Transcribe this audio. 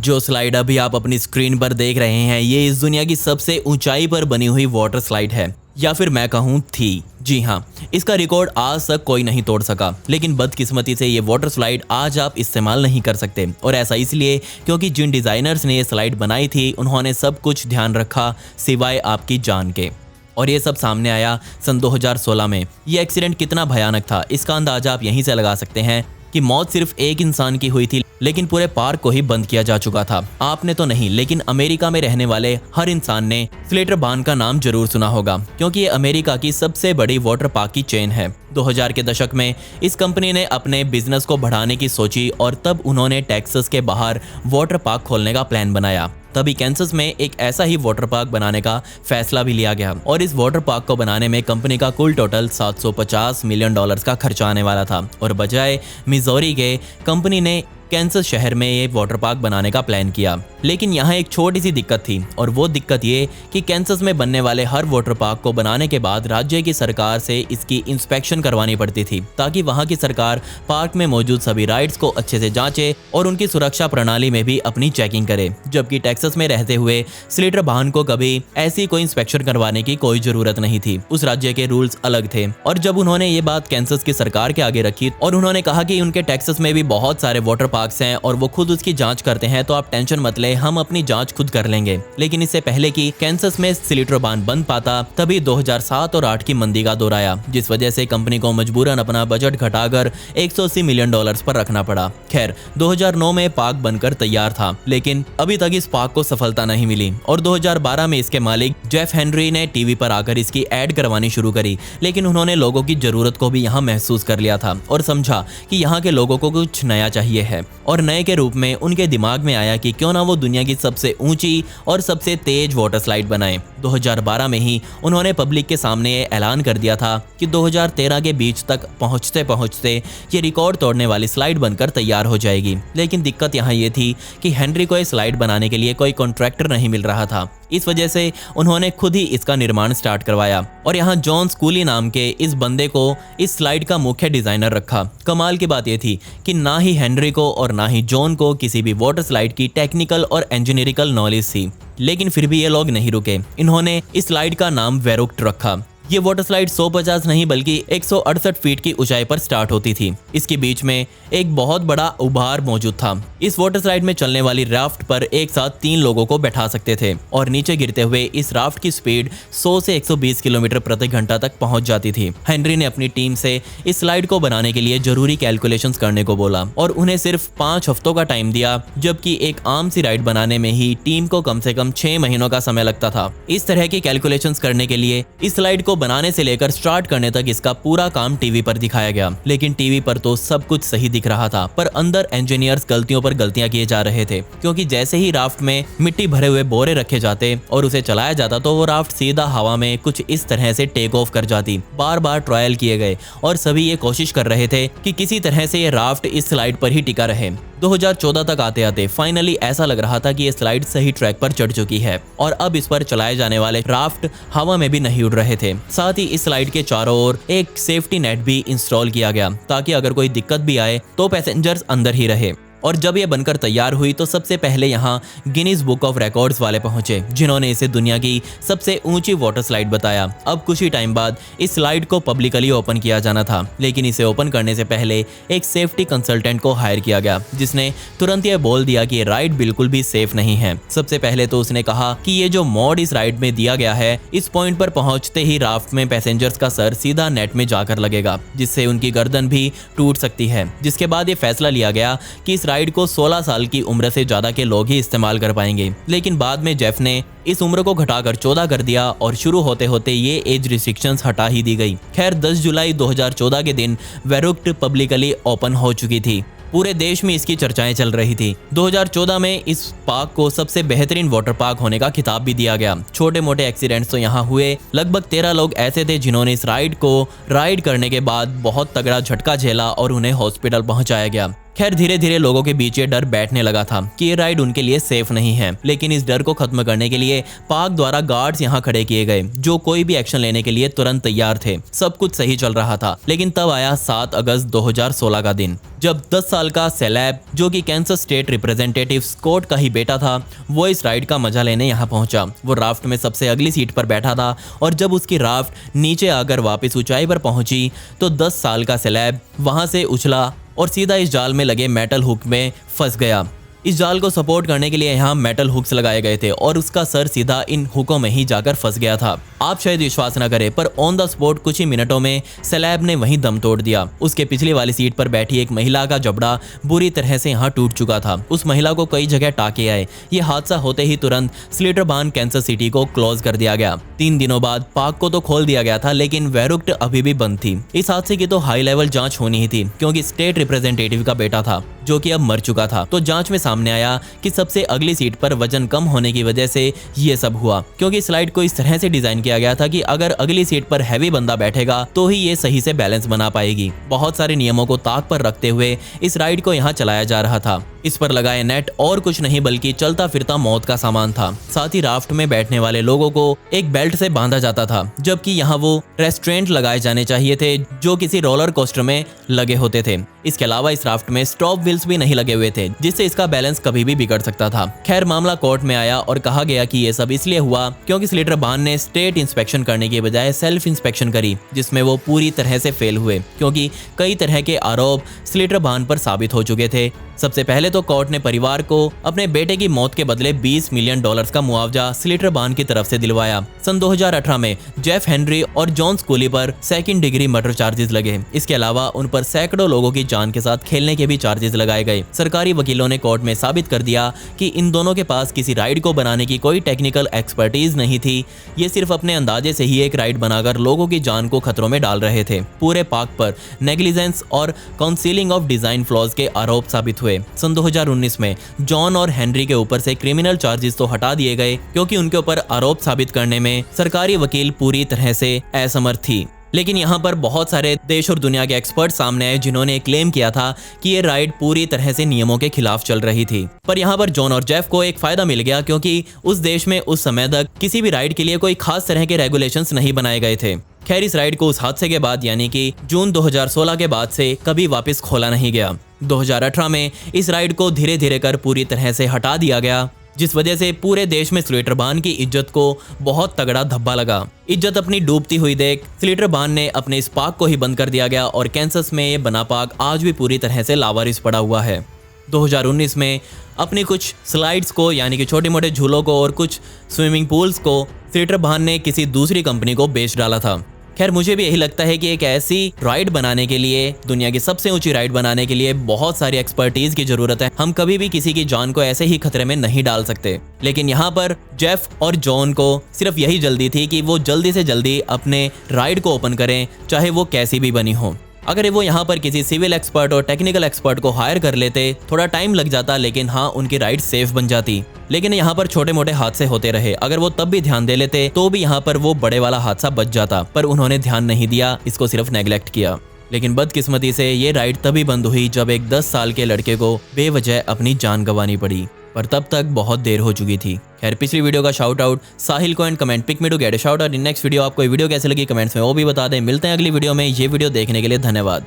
जो स्लाइड अभी आप अपनी स्क्रीन पर देख रहे हैं ये इस दुनिया की सबसे ऊंचाई पर बनी हुई वाटर स्लाइड है, या फिर मैं कहूँ थी। जी हाँ, इसका रिकॉर्ड आज तक कोई नहीं तोड़ सका, लेकिन बदकिस्मती से ये वाटर स्लाइड आज आप इस्तेमाल नहीं कर सकते। और ऐसा इसलिए क्योंकि जिन डिज़ाइनर्स ने ये स्लाइड बनाई थी उन्होंने सब कुछ ध्यान रखा सिवाय आपकी जान के। और ये सब सामने आया सन 2016 में। ये एक्सीडेंट कितना भयानक था इसका अंदाजा आप यहीं से लगा सकते हैं कि मौत सिर्फ एक इंसान की हुई थी, लेकिन पूरे पार्क को ही बंद किया जा चुका था। आपने तो नहीं, लेकिन अमेरिका में रहने वाले हर इंसान ने स्लेटर बार्न का नाम जरूर सुना होगा, क्योंकि ये अमेरिका की सबसे बड़ी वाटर पार्क की चेन है। 2000 के दशक में इस कंपनी ने अपने बिजनेस को बढ़ाने की सोची और तब उन्होंने टेक्सास के बाहर वाटर पार्क खोलने का प्लान बनाया। तभी कैंसस में एक ऐसा ही वाटर पार्क बनाने का फैसला भी लिया गया और इस वाटर पार्क को बनाने में कंपनी का कुल टोटल $750 मिलियन का खर्चा आने वाला था। और बजाय मिजोरी के, कंपनी ने कैंसस शहर में ये वाटर पार्क बनाने का प्लान किया। लेकिन यहाँ एक छोटी सी दिक्कत थी, और वो दिक्कत ये कि कैंसस में बनने वाले हर वाटर पार्क को बनाने के बाद राज्य की सरकार से इसकी इंस्पेक्शन करवानी पड़ती थी, ताकि वहाँ की सरकार पार्क में मौजूद सभी राइड्स को अच्छे से जांचे और उनकी सुरक्षा प्रणाली में भी अपनी चेकिंग करे। जबकि टेक्सास में रहते हुए स्लेटर बार्न को कभी ऐसी कोई इंस्पेक्शन करवाने की कोई जरूरत नहीं थी। उस राज्य के रूल्स अलग थे। और जब उन्होंने ये बात कैंसस की सरकार के आगे रखी और उन्होंने कहा कि उनके टेक्सास में भी बहुत सारे वाटर पार्क्स हैं और वो खुद उसकी जांच करते हैं, तो आप टेंशन मत ले, हम अपनी जांच खुद कर लेंगे। लेकिन इससे पहले कि कैंसस में स्लेटर बार्न बन पाता, तभी 2007 और 8 की मंदी का दौर आया, जिस वजह से कंपनी को मजबूरन अपना बजट घटाकर $180 मिलियन पर रखना पड़ा। खैर, 2009 में पार्क बनकर तैयार था, लेकिन अभी तक इस पार्क को सफलता नहीं मिली। और 2012 में इसके मालिक जेफ हेनरी ने टीवी पर आकर इसकी एड करवानी शुरू करी। लेकिन उन्होंने लोगों की जरूरत को भी यहाँ महसूस कर लिया था और समझा कि यहाँ के लोगों को कुछ नया चाहिए है। और नए के रूप में उनके दिमाग में आया कि क्यों ना वो दुनिया की सबसे ऊंची और सबसे तेज वाटर स्लाइड बनाएं। 2012 में ही उन्होंने पब्लिक के सामने ये ऐलान कर दिया था कि 2013 के बीच तक पहुंचते पहुंचते ये रिकॉर्ड तोड़ने वाली स्लाइड बनकर तैयार हो जाएगी। लेकिन दिक्कत यहाँ ये थी कि हेनरी को ये स्लाइड बनाने के लिए कोई कॉन्ट्रैक्टर नहीं मिल रहा था। इस वजह से उन्होंने खुद ही इसका निर्माण स्टार्ट करवाया और यहाँ जॉन स्कूली नाम के इस बंदे को इस स्लाइड का मुख्य डिजाइनर रखा। कमाल की बात यह थी कि ना ही हेनरी को और ना ही जॉन को किसी भी वाटर स्लाइड की टेक्निकल और इंजीनियरिकल नॉलेज थी। लेकिन फिर भी ये लोग नहीं रुके। इन्होंने इस स्लाइड का नाम वेरुक्ट रखा। ये वाटर स्लाइड 150 नहीं बल्कि 168 फीट की ऊंचाई पर स्टार्ट होती थी। इसके बीच में एक बहुत बड़ा उभार मौजूद था। इस वाटर स्लाइड में चलने वाली राफ्ट पर एक साथ 3 लोगों को बैठा सकते थे और नीचे गिरते हुए इस राफ्ट की स्पीड 100 से 120 किलोमीटर प्रति घंटा तक पहुंच जाती थी। हेनरी ने अपनी टीम से इस स्लाइड को बनाने के लिए जरूरी कैलकुलेशंस करने को बोला और उन्हें सिर्फ 5 हफ्तों का टाइम दिया, जबकि एक आम सी राइड बनाने में ही टीम को कम से कम 6 महीनों का समय लगता था। इस तरह की कैलकुलेशंस करने के लिए इस स्लाइड को बनाने से लेकर स्टार्ट करने तक इसका पूरा काम टीवी पर दिखाया गया। लेकिन टीवी पर तो सब कुछ सही दिख रहा था, पर अंदर इंजीनियर्स गलतियों पर गलतियां किए जा रहे थे, क्योंकि जैसे ही राफ्ट में मिट्टी भरे हुए बोरे रखे जाते और उसे चलाया जाता तो वो राफ्ट सीधा हवा में कुछ इस तरह से टेक ऑफ कर जाती। बार बार ट्रायल किए गए और सभी ये कोशिश कर रहे थे कि किसी तरह से ये राफ्ट इस स्लाइड पर ही टिका रहे। 2014 तक आते आते फाइनली ऐसा लग रहा था कि ये स्लाइड सही ट्रैक पर चढ़ चुकी है और अब इस पर चलाए जाने वाले राफ्ट हवा में भी नहीं उड़ रहे थे। साथ ही इस स्लाइड के चारों ओर एक सेफ्टी नेट भी इंस्टॉल किया गया, ताकि अगर कोई दिक्कत भी आए तो पैसेंजर्स अंदर ही रहे। और जब ये बनकर तैयार हुई तो सबसे पहले यहाँ गिनीज बुक ऑफ रिकॉर्ड्स वाले पहुंचे, जिन्होंने इसे दुनिया की सबसे ऊंची वाटर स्लाइड बताया। अब कुछ ही टाइम बाद इस स्लाइड को पब्लिकली ओपन किया जाना था, लेकिन इसे ओपन करने से पहले एक सेफ्टी कंसल्टेंट को हायर किया गया, जिसने तुरंत ये बोल दिया कि राइड बिल्कुल भी सेफ नहीं है। सबसे पहले तो उसने कहा कि ये जो मोड इस राइड में दिया गया है, इस पॉइंट पर पहुंचते ही राफ्ट में पैसेंजर्स का सर सीधा नेट में जाकर लगेगा, जिससे उनकी गर्दन भी टूट सकती है। जिसके बाद ये फैसला लिया गया कि इस राइड को 16 साल की उम्र से ज्यादा के लोग ही इस्तेमाल कर पाएंगे। लेकिन बाद में जेफ ने इस उम्र को घटाकर 14 कर दिया और शुरू होते होते ये एज रिस्ट्रिक्शंस हटा ही दी गई। खैर, 10 जुलाई 2014 के दिन वेरुक्ट पब्लिकली ओपन हो चुकी थी। पूरे देश में इसकी चर्चाएं चल रही थी। 2014 में इस पार्क को सबसे बेहतरीन वाटर पार्क होने का खिताब भी दिया गया। छोटे मोटे एक्सीडेंट्स तो यहाँ हुए। लगभग 13 लोग ऐसे थे जिन्होंने इस राइड को राइड करने के बाद बहुत तगड़ा झटका झेला और उन्हें हॉस्पिटल पहुंचाया गया। खैर धीरे धीरे लोगों के बीच ये डर बैठने लगा था कि ये राइड उनके लिए सेफ नहीं है, लेकिन इस डर को खत्म करने के लिए पार्क द्वारा गार्ड्स यहाँ खड़े किए गए जो कोई भी एक्शन लेने के लिए तुरंत तैयार थे। सब कुछ सही चल रहा था, लेकिन तब आया 7 अगस्त 2016 का दिन, जब 10 साल का सेलेब जो कि कैंसस स्टेट रिप्रेजेंटेटिव स्कॉट का ही बेटा था, वो इस राइड का मजा लेने यहाँ पहुंचा। वो राफ्ट में सबसे अगली सीट पर बैठा था और जब उसकी राफ्ट नीचे आकर वापस ऊंचाई पर पहुंची तो 10 साल का सेलेब वहां से उछला और सीधा इस जाल में लगे मेटल हुक में फंस गया। इस जाल को सपोर्ट करने के लिए यहाँ मेटल हुक्स लगाए गए थे और उसका सर सीधा इन हुकों में ही जाकर फंस गया था। आप शायद विश्वास न करें, पर ऑन द स्पॉट कुछ ही मिनटों में सेलेब ने वहीं दम तोड़ दिया। उसके पिछली वाली सीट पर बैठी एक महिला का जबड़ा बुरी तरह से यहाँ टूट चुका था। उस महिला को कई जगह टाके आए। ये हादसा होते ही तुरंत स्लिटरबार्न कैंसस सिटी को क्लोज कर दिया गया। 3 दिनों बाद पार्क को तो खोल दिया गया था, लेकिन वेरुक्ट अभी भी बंद थी। इस हादसे की तो हाई लेवल जांच होनी ही थी, क्योंकि स्टेट रिप्रेजेंटेटिव का बेटा था जो कि अब मर चुका था। तो जांच में सामने आया कि सबसे अगली सीट पर वजन कम होने की वजह से ये सब हुआ, क्योंकि स्लाइड को इस तरह से डिजाइन किया गया था कि अगर अगली सीट पर हैवी बंदा बैठेगा तो ही ये सही से बैलेंस बना पाएगी। बहुत सारे नियमों को ताक पर रखते हुए इस राइड को यहाँ चलाया जा रहा था। इस पर लगाए नेट और कुछ नहीं बल्कि चलता फिरता मौत का सामान था। साथ ही राफ्ट में बैठने वाले लोगों को एक बेल्ट से बांधा जाता था, जबकि यहाँ वो रेस्ट्रेंट लगाए जाने चाहिए थे जो किसी रोलर कोस्टर में लगे होते थे। इसके अलावा इस राफ्ट में स्टॉप व्हील्स भी नहीं लगे हुए थे, जिससे इसका बैलेंस कभी भी बिगड़ सकता था। खैर मामला कोर्ट में आया और कहा गया कि ये सब इसलिए हुआ क्योंकि स्लिटरबार्न ने स्टेट इंस्पेक्शन करने के बजाय सेल्फ इंस्पेक्शन करी, जिसमें वो पूरी तरह से फेल हुए, क्योंकि कई तरह के आरोप स्लिटरबार्न पर साबित हो चुके थे। सबसे पहले तो कोर्ट ने परिवार को अपने बेटे की मौत के बदले $20 मिलियन का मुआवजा स्लिटरबार्न की तरफ से दिलवाया। सन 2018 में जेफ हेनरी और जॉन स्कूली पर 2nd डिग्री मर्डर चार्जेस लगे। इसके अलावा उन पर सैकड़ों लोगों की जान के साथ खेलने के भी चार्जेस लगाए गए। सरकारी वकीलों ने कोर्ट में साबित कर दिया कि इन दोनों के पास किसी राइड को बनाने की कोई टेक्निकल एक्सपर्टीज नहीं थी। ये सिर्फ अपने अंदाजे से ही एक राइड बनाकर लोगों की जान को खतरों में डाल रहे थे। पूरे पार्क पर नेग्लिजेंस और काउंसिलिंग ऑफ डिजाइन फ्लॉज के आरोप साबित हुए। सन 2019 में जॉन और हेनरी के ऊपर से क्रिमिनल चार्जेस तो हटा दिए गए, क्योंकि उनके ऊपर आरोप साबित करने में सरकारी वकील पूरी तरह से असमर्थ थी। लेकिन यहाँ पर बहुत सारे देश और दुनिया के एक्सपर्ट सामने आए जिन्होंने क्लेम किया था कि ये राइड पूरी तरह से नियमों के खिलाफ चल रही थी। पर यहाँ पर जॉन और जेफ को एक फायदा मिल गया, क्योंकि उस देश में उस समय तक किसी भी राइड के लिए कोई खास तरह के रेगुलेशंस नहीं बनाए गए थे। खैर इस राइड को उस हादसे के बाद यानी कि जून 2016 के बाद से कभी वापस खोला नहीं गया। 2018 में इस राइड को धीरे धीरे कर पूरी तरह से हटा दिया गया, जिस वजह से पूरे देश में स्लिटरबार्न की इज्जत को बहुत तगड़ा धब्बा लगा। इज्जत अपनी डूबती हुई देख स्लिटरबार्न ने अपने इस पार्क को ही बंद कर दिया गया और कैंसस में ये बना पार्क आज भी पूरी तरह से लावारिस पड़ा हुआ है। 2019 में अपनी कुछ स्लाइड्स को यानी कि छोटे मोटे झूलों को और कुछ स्विमिंग पूल्स को स्लिटरबार्न ने किसी दूसरी कंपनी को बेच डाला था। खैर मुझे भी यही लगता है कि एक ऐसी राइड बनाने के लिए, दुनिया की सबसे ऊंची राइड बनाने के लिए बहुत सारी एक्सपर्टीज की जरूरत है। हम कभी भी किसी की जान को ऐसे ही खतरे में नहीं डाल सकते। लेकिन यहाँ पर जेफ और जॉन को सिर्फ यही जल्दी थी कि वो जल्दी से जल्दी अपने राइड को ओपन करें, चाहे वो कैसी भी बनी हो। अगर वो यहाँ पर किसी सिविल एक्सपर्ट और टेक्निकल एक्सपर्ट को हायर कर लेते, थोड़ा टाइम लग जाता, लेकिन हाँ उनकी राइड सेफ बन जाती। लेकिन यहाँ पर छोटे मोटे हादसे होते रहे। अगर वो तब भी ध्यान दे लेते तो भी यहाँ पर वो बड़े वाला हादसा बच जाता, पर उन्होंने ध्यान नहीं दिया, इसको सिर्फ नेग्लेक्ट किया। लेकिन बदकिस्मती से ये राइड तभी बंद हुई जब एक 10 साल के लड़के को बेवजह अपनी जान गंवानी पड़ी, पर तब तक बहुत देर हो चुकी थी। खैर पिछली वीडियो का शाउट आउट साहिल को and comment pick me to get a shout out in next video. आपको ये वीडियो कैसे लगी कमेंट्स में वो भी बता दें। मिलते हैं अगली वीडियो में। ये वीडियो देखने के लिए धन्यवाद।